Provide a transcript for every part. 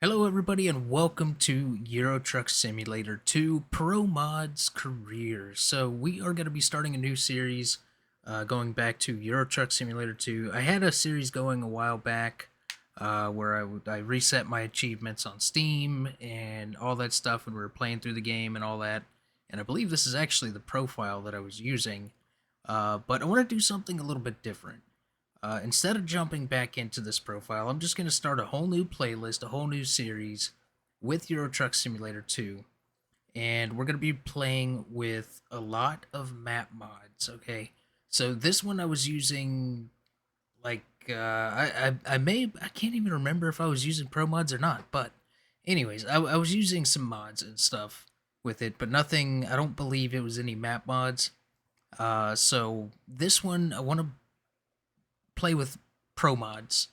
Hello, everybody, and welcome to Euro Truck Simulator 2 Promods Career. So, we are going to be starting a new series going back to Euro Truck Simulator 2. I had a series going a while back where I reset my achievements on Steam and all that stuff when we were playing through the game and all that. And I believe this is actually the profile that I was using. But I want to do something a little bit different. Instead of jumping back into this profile, I'm just going to start a whole new playlist, a whole new series with Euro Truck Simulator 2. And we're going to be playing with a lot of map mods, okay? So this one I was using, I can't even remember if I was using pro mods or not. But anyways, I was using some mods and stuff with it, but nothing, I don't believe it was any map mods. So this one, I want to play with pro mods.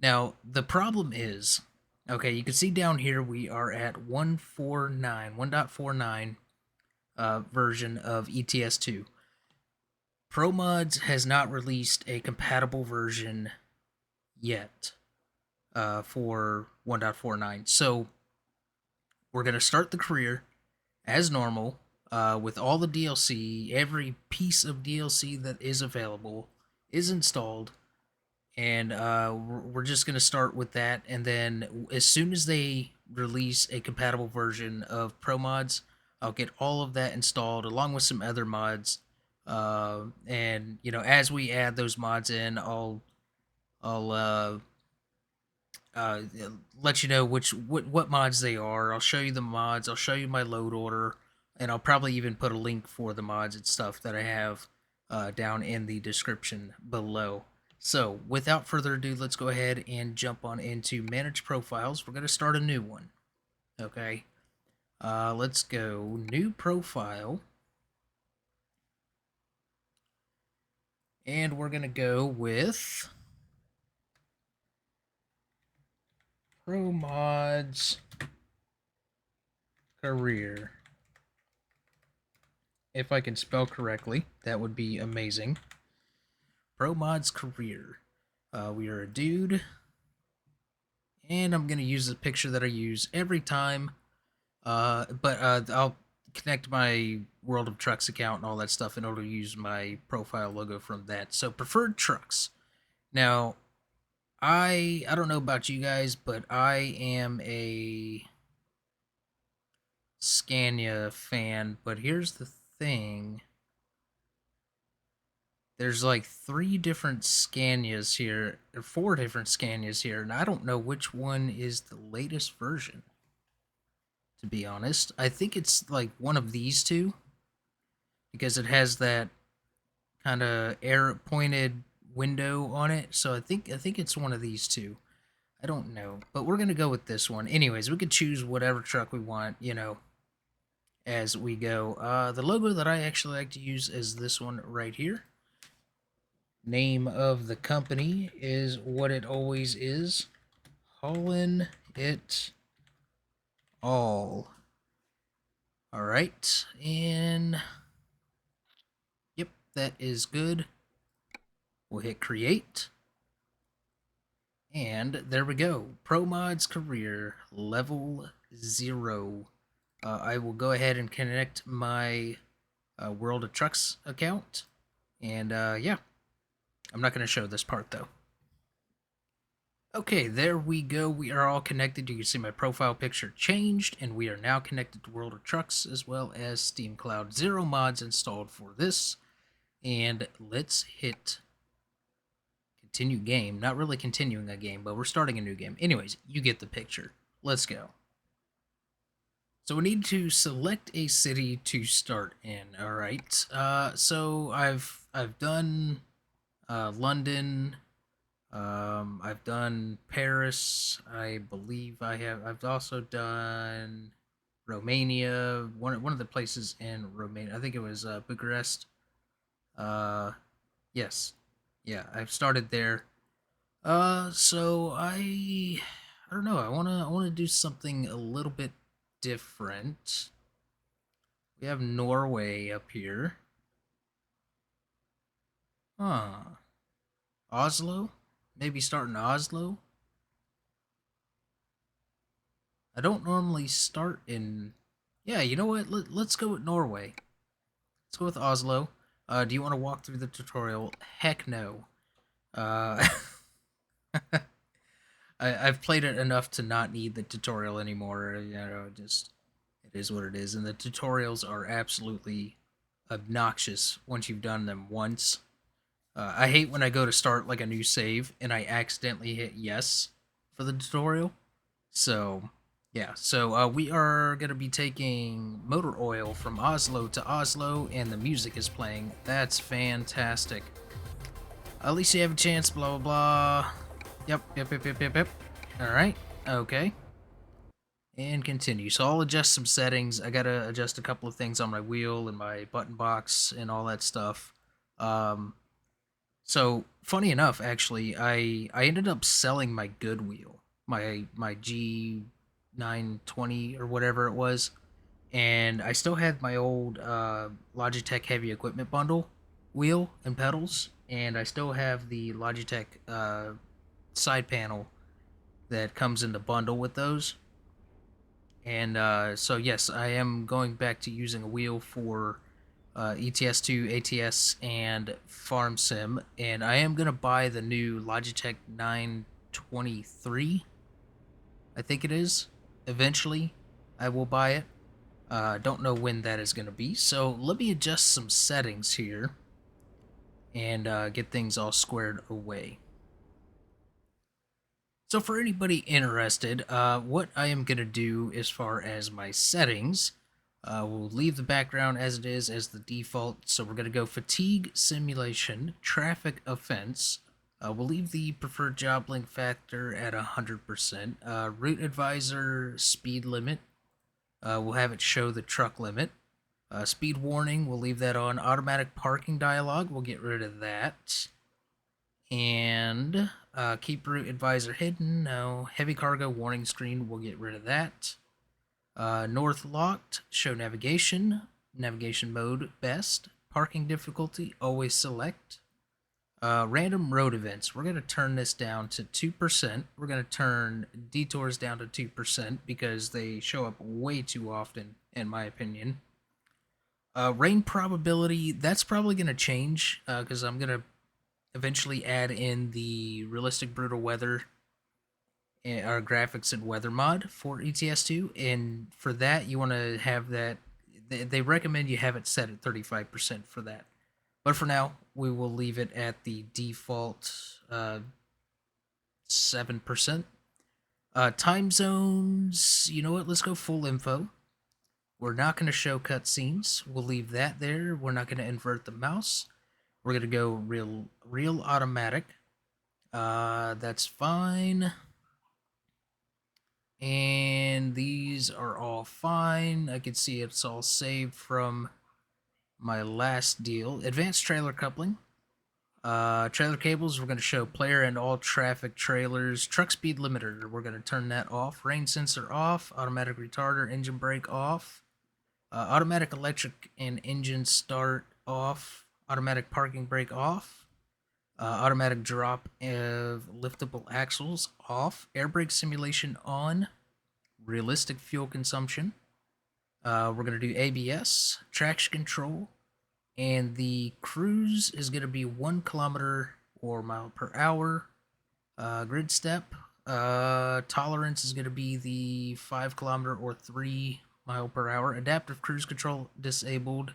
Now, the problem is, okay, you can see down here we are at 1.49 version of ETS2. Promods has not released a compatible version yet for 1.49. So we're going to start the career as normal with all the DLC. Every piece of DLC that is available is installed, and we're just going to start with that. And then as soon as they release a compatible version of Pro Mods, I'll get all of that installed along with some other mods. And as we add those mods in, I'll uh, let you know what mods they are. I'll show you the mods. I'll show you my load order, and I'll probably even put a link for the mods and stuff that I have down in the description below. So, without further ado, let's go ahead and jump on into Manage Profiles. We're going to start a new one. Okay. Let's go New Profile. And we're going to go with Promods Career. If I can spell correctly, that would be amazing. Promods Career. We are a dude. And I'm going to use the picture that I use every time. But I'll connect my World of Trucks account and all that stuff in order to use my profile logo from that. So preferred trucks. Now, I don't know about you guys, but I am a Scania fan. But here's the thing. There's like 3 different Scanias here, or 4 different Scanias here, and I don't know which one is the latest version, to be honest. I think it's like one of these two because it has that kind of air pointed window on it. So I think it's one of these two. I don't know, but we're gonna go with this one. Anyways, we could choose whatever truck we want, as we go. The logo that I actually like to use is this one right here. Name of the company is what it always is. Haulin' it all. All right, and yep, that is good. We'll hit create. And there we go. ProMods Career Level 0. I will go ahead and connect my World of Trucks account. And yeah, I'm not going to show this part though. Okay, there we go. We are all connected. You can see my profile picture changed, and we are now connected to World of Trucks as well as Steam Cloud. 0 mods installed for this. And let's hit continue game. Not really continuing a game, but we're starting a new game. Anyways, you get the picture. Let's go. So we need to select a city to start in. All right. So I've done London. I've done Paris. I believe I have. I've also done Romania. One of the places in Romania. I think it was Bucharest. Yes. Yeah, I've started there. So I don't know. I wanna do something a little bit different. We have Norway up here. Huh. Oslo? Maybe start in Oslo? I don't normally start in. Yeah, you know what? Let's go with Norway. Let's go with Oslo. Do you want to walk through the tutorial? Heck no. Uh, I've played it enough to not need the tutorial anymore. You know, just it is what it is, and the tutorials are absolutely obnoxious once you've done them once. I hate when I go to start like a new save and I accidentally hit yes for the tutorial. So, yeah. So we are gonna be taking motor oil from Oslo to Oslo, and the music is playing. That's fantastic. At least you have a chance. Blah blah blah. Yep. All right. Okay. And continue. So I'll adjust some settings. I gotta adjust a couple of things on my wheel and my button box and all that stuff. Um, so funny enough, actually, I ended up selling my good wheel, my G920 or whatever it was, and I still had my old Logitech heavy equipment bundle wheel and pedals, and I still have the Logitech side panel that comes in the bundle with those. And so yes, I am going back to using a wheel for ETS2, ATS, and Farm Sim, and I am gonna buy the new Logitech 923. I think it is. Eventually, I will buy it. Don't know when that is gonna be. So let me adjust some settings here and get things all squared away. So for anybody interested, what I am going to do as far as my settings, we'll leave the background as it is as the default. So we're going to go fatigue simulation, traffic offense. We'll leave the preferred job length factor at 100%. Route advisor speed limit, we'll have it show the truck limit. Speed warning, we'll leave that on. Automatic parking dialog, we'll get rid of that. And keep route advisor hidden. No. Heavy cargo warning screen. We'll get rid of that. North locked. Show navigation. Navigation mode best. Parking difficulty. Always select. Random road events. We're going to turn this down to 2%. We're going to turn detours down to 2% because they show up way too often, in my opinion. Rain probability. That's probably going to change because I'm going to eventually add in the realistic brutal weather or graphics and weather mod for ETS2, and for that you want to have that. They recommend you have it set at 35% for that, but for now we will leave it at the default 7%. Time zones, you know what? Let's go full info. We're not going to show cutscenes. We'll leave that there. We're not going to invert the mouse. We're gonna go real automatic. That's fine. And these are all fine. I can see it's all saved from my last deal. Advanced trailer coupling. Trailer cables, we're going to show player and all traffic trailers. Truck speed limiter, we're going to turn that off. Rain sensor off. Automatic retarder, engine brake off. Automatic electric and engine start off. Automatic parking brake off. Automatic drop of liftable axles off. Air brake simulation on. Realistic fuel consumption. We're going to do ABS, traction control, and the cruise is going to be 1 kilometer or mile per hour. Grid step. Tolerance is going to be the 5 kilometer or 3 mile per hour. Adaptive cruise control disabled.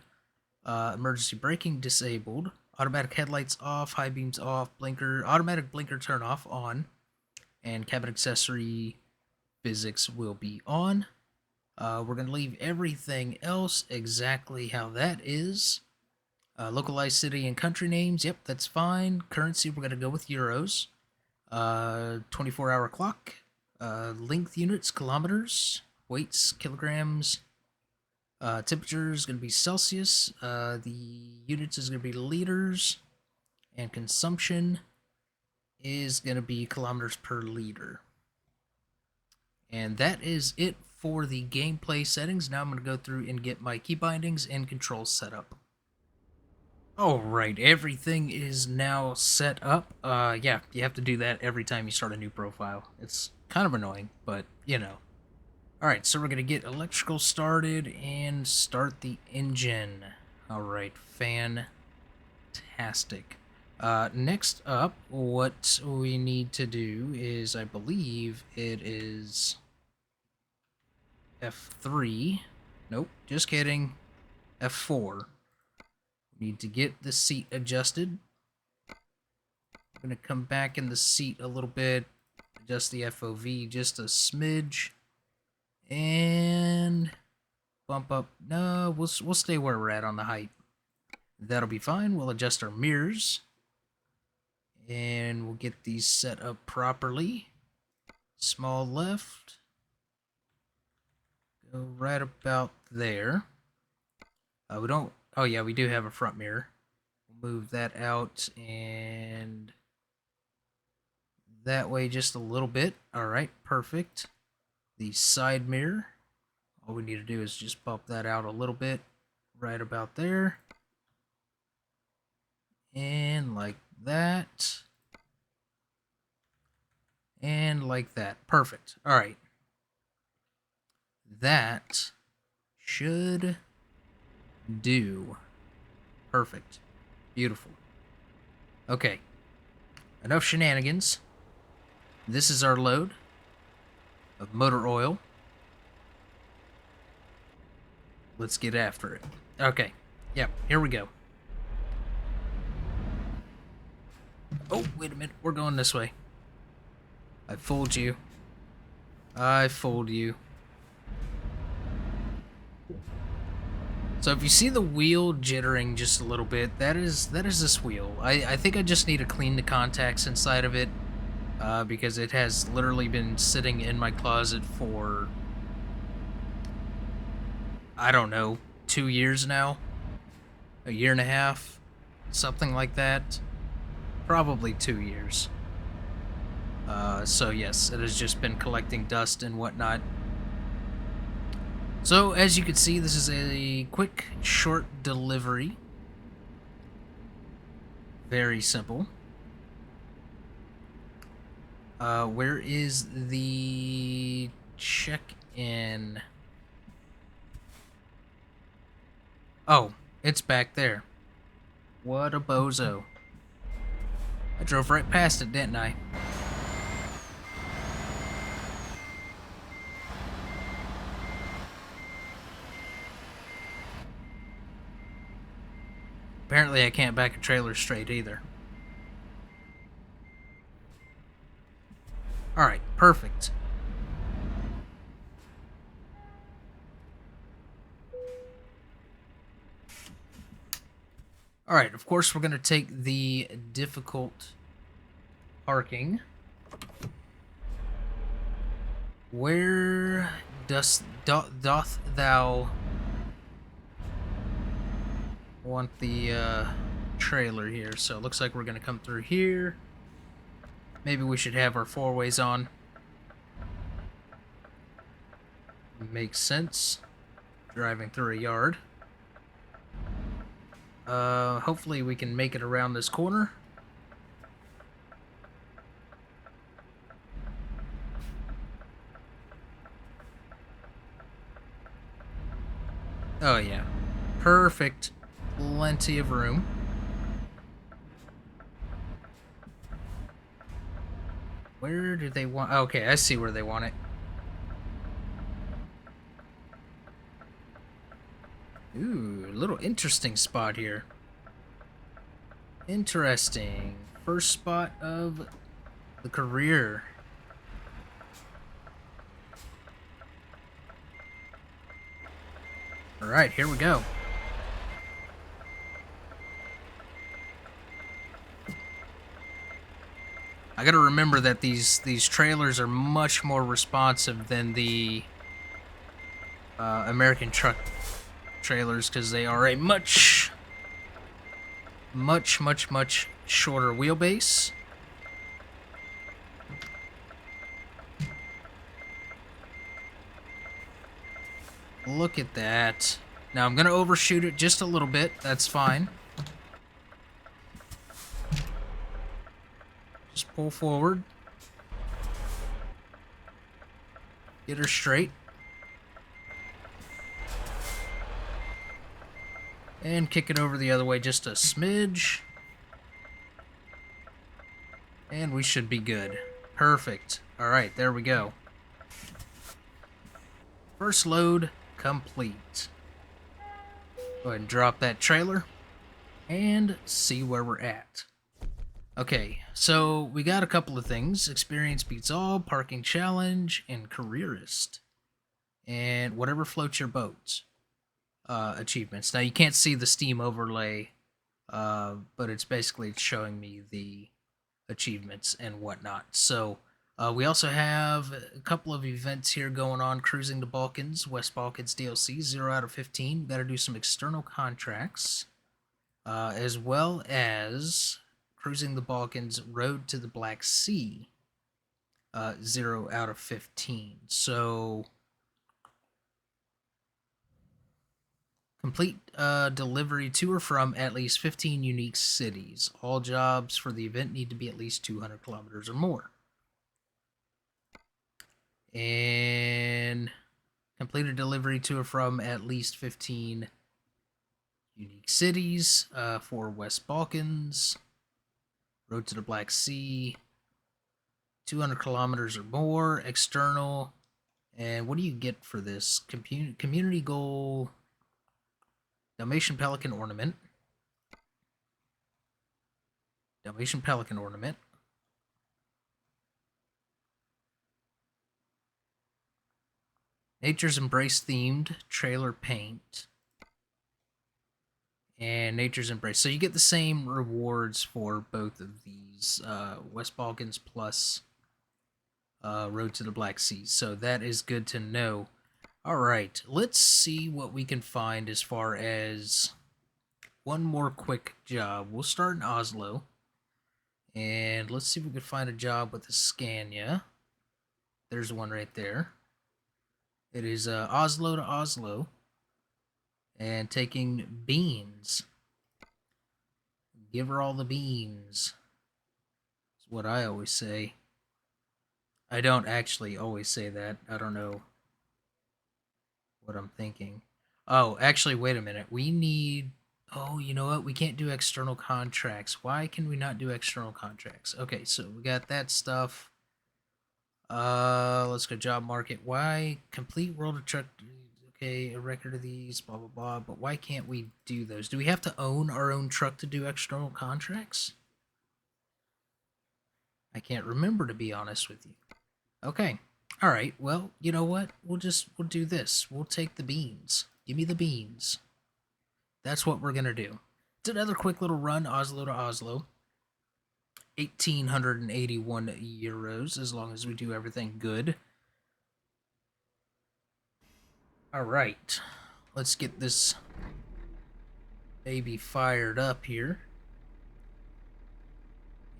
Emergency braking disabled. Automatic headlights off. High beams off. Blinker. Automatic blinker turn off on. And cabin accessory physics will be on. We're going to leave everything else exactly how that is. Localized city and country names, yep, that's fine. Currency, we're going to go with euros. 24-hour clock. Length units, kilometers. Weights, kilograms. Temperature is going to be Celsius. The units is going to be liters. And consumption is going to be kilometers per liter. And that is it for the gameplay settings. Now I'm going to go through and get my key bindings and controls set up. Alright, everything is now set up. Yeah, you have to do that every time you start a new profile. It's kind of annoying, but, you know. Alright, so we're going to get electrical started and start the engine. Alright, fantastic. Next up, what we need to do is, I believe it is F3. Nope, just kidding. F4. We need to get the seat adjusted. I'm going to come back in the seat a little bit, adjust the FOV just a smidge, and bump up. No, we'll stay where we're at on the height. That'll be fine. We'll adjust our mirrors, and we'll get these set up properly. Small left. Go right about there. We don't... Oh, yeah, we do have a front mirror. We'll move that out and that way just a little bit. Alright, perfect. The side mirror. All we need to do is just bump that out a little bit. Right about there. And like that. And like that. Perfect. Alright. That should do. Perfect. Beautiful. Okay. Enough shenanigans. This is our load of motor oil. Let's get after it. Okay. Yep, here we go. Oh, wait a minute. We're going this way. I fooled you. I fooled you. So if you see the wheel jittering just a little bit, that is this wheel. I think I just need to clean the contacts inside of it, because it has literally been sitting in my closet for, I don't know, 2 years now? A year and a half? Something like that? Probably 2 years. So yes, it has just been collecting dust and whatnot. So, as you can see, this is a quick, short delivery. Very simple. Where is the check-in? Oh, it's back there. What a bozo. I drove right past it, didn't I? Apparently I can't back a trailer straight either. Alright, perfect. Alright, of course we're going to take the difficult parking. Where doth thou want the trailer here? So it looks like we're going to come through here. Maybe we should have our four-ways on. Makes sense. Driving through a yard. Hopefully we can make it around this corner. Oh yeah. Perfect. Plenty of room. Where do they want... Okay, I see where they want it. Ooh, a little interesting spot here. Interesting. First spot of the career. Alright, here we go. I gotta remember that these trailers are much more responsive than the American truck trailers, because they are a much shorter wheelbase. Look at that. Now I'm gonna overshoot it just a little bit. That's fine. Just pull forward. Get her straight. And kick it over the other way just a smidge. And we should be good. Perfect. Alright, there we go. First load complete. Go ahead and drop that trailer. And see where we're at. Okay, so we got a couple of things. Experience beats all, parking challenge, and careerist. And whatever floats your boat. Achievements. Now you can't see the Steam overlay, but it's basically showing me the achievements and whatnot. So we also have a couple of events here going on. Cruising the Balkans, West Balkans DLC, 0 out of 15. Got to do some external contracts, as well as Cruising the Balkans, Road to the Black Sea, 0 out of 15. So complete delivery to or from at least 15 unique cities. All jobs for the event need to be at least 200 kilometers or more. And complete a delivery to or from at least 15 unique cities for West Balkans. Road to the Black Sea, 200 kilometers or more. External. And what do you get for this? Community goal... Dalmatian Pelican Ornament. Dalmatian Pelican Ornament. Nature's Embrace themed trailer paint. And Nature's Embrace. So you get the same rewards for both of these. West Balkans plus Road to the Black Sea. So that is good to know. Alright, let's see what we can find as far as one more quick job. We'll start in Oslo. And let's see if we can find a job with a Scania. There's one right there. It is Oslo to Oslo. And taking beans. Give her all the beans. That's what I always say. I don't actually always say that. I don't know what I'm thinking. Oh, actually, wait a minute. We need... Oh, you know what? We can't do external contracts. Why can we not do external contracts? Okay, so we got that stuff. Let's go job market. Why? Complete World of Truck... Okay, a record of these, blah, blah, blah. But why can't we do those? Do we have to own our own truck to do external contracts? I can't remember, to be honest with you. Okay. All right, well, you know what? We'll do this. We'll take the beans. Give me the beans. That's what we're going to do. It's another quick little run, Oslo to Oslo. 1,881 euros, as long as we do everything good. All right, let's get this baby fired up here.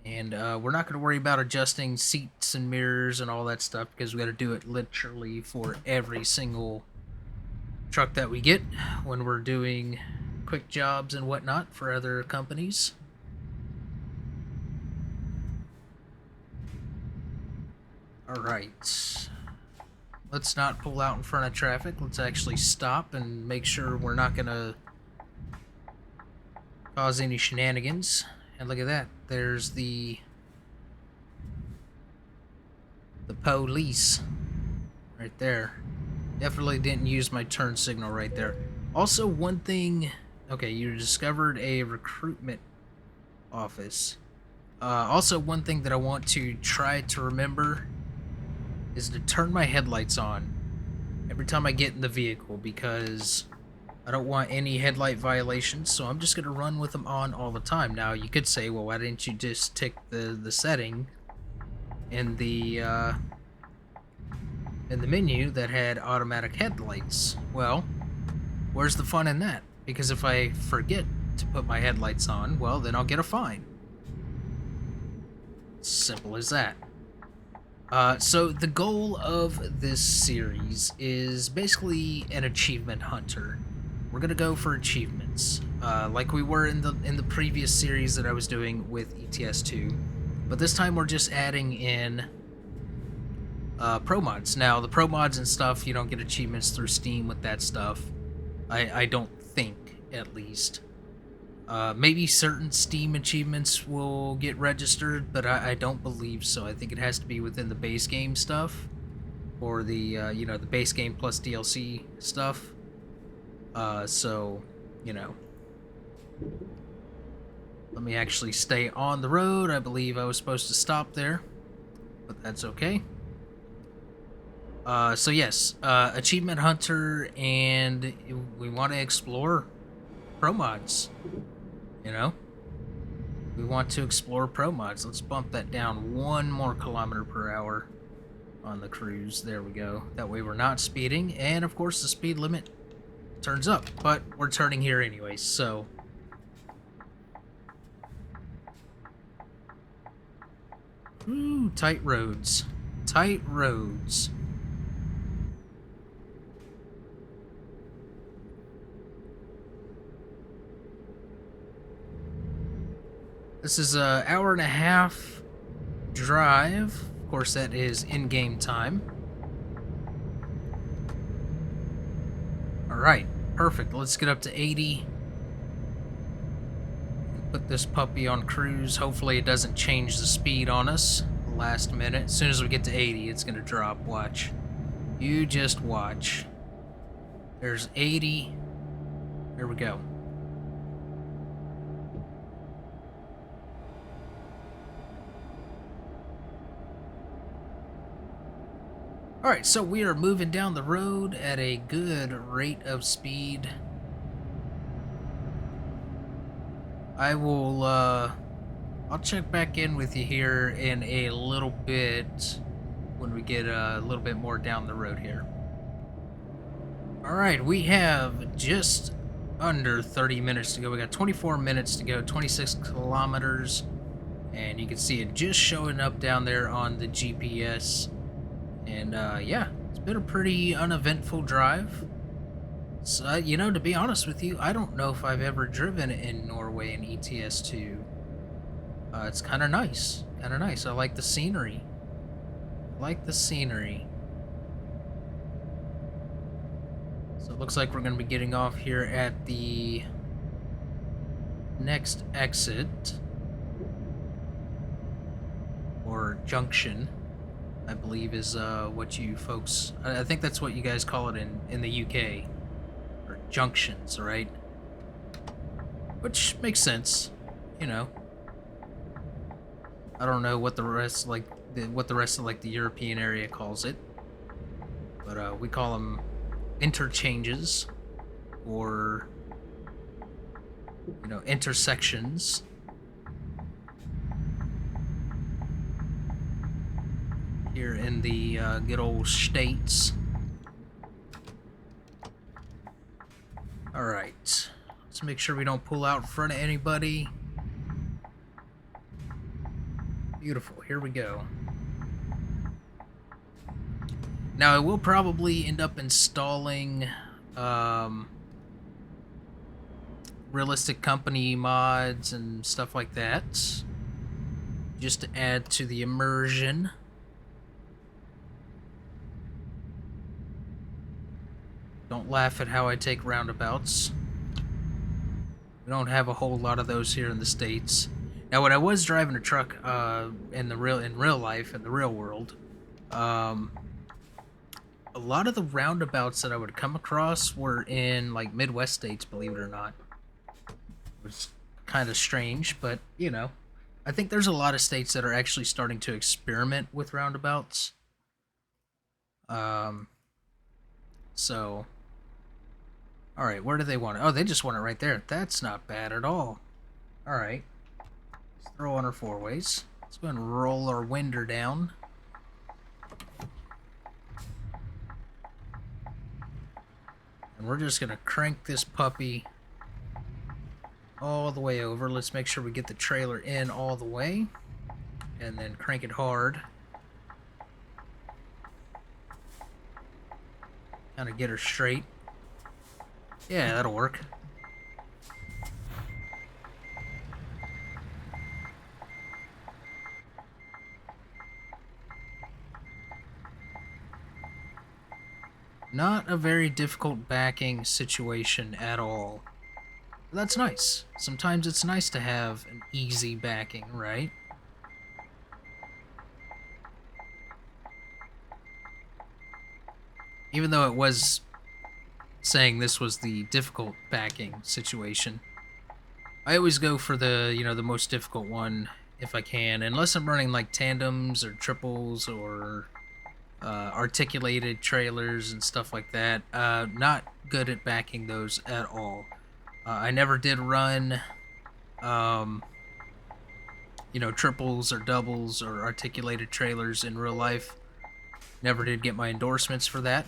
And we're not going to worry about adjusting seats and mirrors and all that stuff because we got to do it literally for every single truck that we get when we're doing quick jobs and whatnot for other companies. All right. Let's not pull out in front of traffic. Let's actually stop and make sure we're not going to cause any shenanigans. And look at that. There's the police right there. Definitely didn't use my turn signal right there. Also, one thing... Okay, you discovered a recruitment office. Also, one thing that I want to try to remember is to turn my headlights on every time I get in the vehicle because I don't want any headlight violations, so I'm just going to run with them on all the time. Now, you could say, well, why didn't you just tick the setting in the menu that had automatic headlights? Well, where's the fun in that? Because if I forget to put my headlights on, well, then I'll get a fine. Simple as that. So the goal of this series is basically an achievement hunter. We're gonna go for achievements, like we were in the previous series that I was doing with ETS2, but this time we're just adding in Promods. Now the Promods and stuff, you don't get achievements through Steam with that stuff. I don't think at least. Maybe certain Steam achievements will get registered, but I don't believe so. I think it has to be within the base game stuff, or the the base game plus DLC stuff. So, you know, let me actually stay on the road. I believe I was supposed to stop there, but that's okay. So yes, Achievement Hunter, and we want to explore Promods. You know, we want to explore Promods. Let's bump that down 1 more km/h on the cruise. There we go. That way we're not speeding, and of course the speed limit turns up, but we're turning here anyways, so. Ooh, tight roads. Tight roads. This is a hour-and-a-half drive. Of course, that is in-game time. Alright, perfect. Let's get up to 80. Put this puppy on cruise. Hopefully it doesn't change the speed on us last minute. As soon as we get to 80, it's going to drop. Watch. You just watch. There's 80. There we go. Alright, so we are moving down the road at a good rate of speed. I will, I'll check back in with you here in a little bit when we get a little bit more down the road here. Alright, we have just under 30 minutes to go. We got 24 minutes to go, 26 kilometers, and you can see it just showing up down there on the GPS. And yeah, it's been a pretty uneventful drive. So, you know, to be honest with you, I don't know if I've ever driven in Norway in ETS2. It's kind of nice. Kind of nice. I like the scenery. So it looks like we're going to be getting off here at the next exit. Or junction, I believe is what you folks... I think that's what you guys call it in the UK. Or junctions, right? Which makes sense, you know. I don't know what the rest of the European area calls it, but we call them interchanges, or intersections. Here in the good old States. All right, let's make sure we don't pull out in front of anybody. Beautiful, here we go. Now, I will probably end up installing realistic company mods and stuff like that, just to add to the immersion. Don't laugh at how I take roundabouts. We don't have a whole lot of those here in the States. Now, when I was driving a truck in real life, in the real world, a lot of the roundabouts that I would come across were in like Midwest states, believe it or not. It was kind of strange, but you know, I think there's a lot of states that are actually starting to experiment with roundabouts. So, all right, where do they want it? Oh, they just want it right there. That's not bad at all. All right, let's throw on our four ways. Let's go and roll our winder down. And we're just gonna crank this puppy all the way over. Let's make sure we get the trailer in all the way, and then crank it hard. Kind of get her straight. Yeah, that'll work. Not a very difficult backing situation at all. That's nice. Sometimes it's nice to have an easy backing, right? Even though it was saying this was the difficult backing situation, I always go for the, the most difficult one if I can, unless I'm running like tandems or triples or articulated trailers and stuff like that. Not good at backing those at all. I never did run, um, triples or doubles or articulated trailers in real life. Never did get my endorsements for that.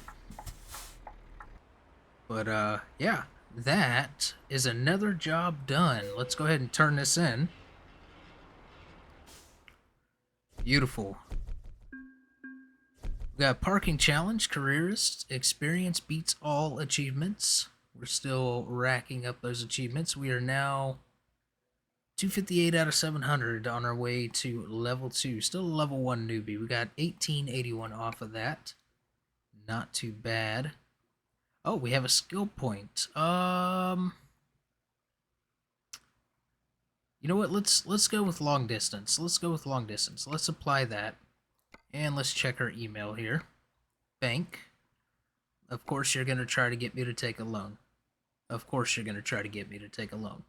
But yeah, that is another job done. Let's go ahead and turn this in. Beautiful. We got parking challenge, careerist, experience beats all achievements. We're still racking up those achievements. We are now 258 out of 700 on our way to level 2. Still a level 1 newbie. We got 1881 off of that. Not too bad. Oh, we have a skill point. You know what? Let's go with long distance. Let's go with long distance. Let's apply that. And let's check our email here. Bank. Of course you're going to try to get me to take a loan. Of course you're going to try to get me to take a loan.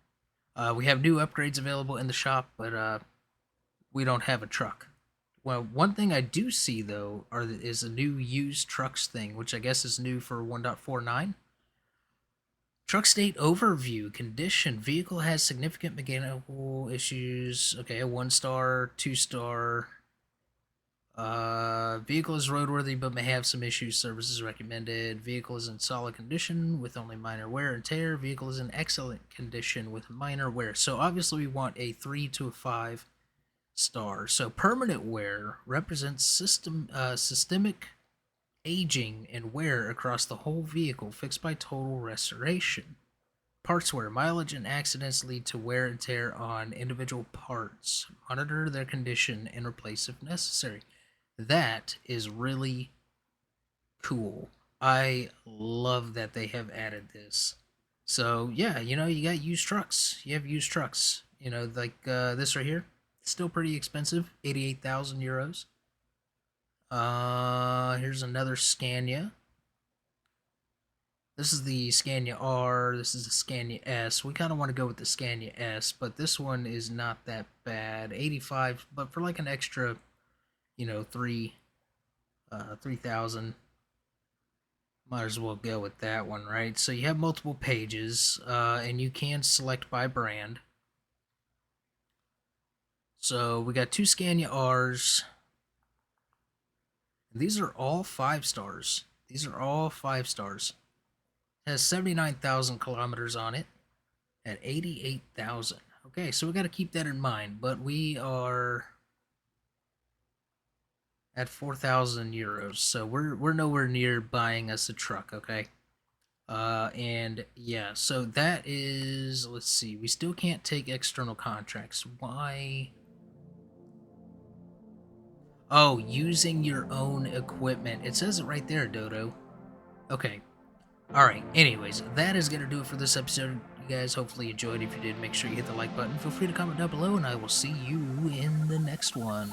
We have new upgrades available in the shop, but we don't have a truck. Well, one thing I do see, though, is a new used trucks thing, which I guess is new for 1.49. Truck state overview. Condition. Vehicle has significant mechanical issues. Okay, a 1-star, 2-star. Vehicle is roadworthy but may have some issues. Services recommended. Vehicle is in solid condition with only minor wear and tear. Vehicle is in excellent condition with minor wear. So obviously we want a 3 to a 5-star. So permanent wear represents systemic aging and wear across the whole vehicle, fixed by total restoration. Parts wear. Mileage and accidents lead to wear and tear on individual parts. Monitor their condition and replace if necessary. That is really cool. I love that they have added this. So yeah, you got used trucks. You have used trucks. Like this right here. Still pretty expensive. 88,000 euros. Here's another Scania. This is the Scania R. This is the Scania S. We kind of want to go with the Scania S, but this one is not that bad. 85, but for like an extra, 3,000. Might as well go with that one, right? So you have multiple pages, and you can select by brand. So we got 2 Scania Rs. These are all 5 stars. These are all 5 stars. It has 79,000 kilometers on it at 88,000. Okay, so we got to keep that in mind. But we are at 4,000 euros, so we're nowhere near buying us a truck. Okay, and yeah, so that is. Let's see. We still can't take external contracts. Why? Oh, using your own equipment. It says it right there, Dodo. Okay. Alright, anyways, that is going to do it for this episode. You guys hopefully enjoyed. If you did, make sure you hit the like button. Feel free to comment down below, and I will see you in the next one.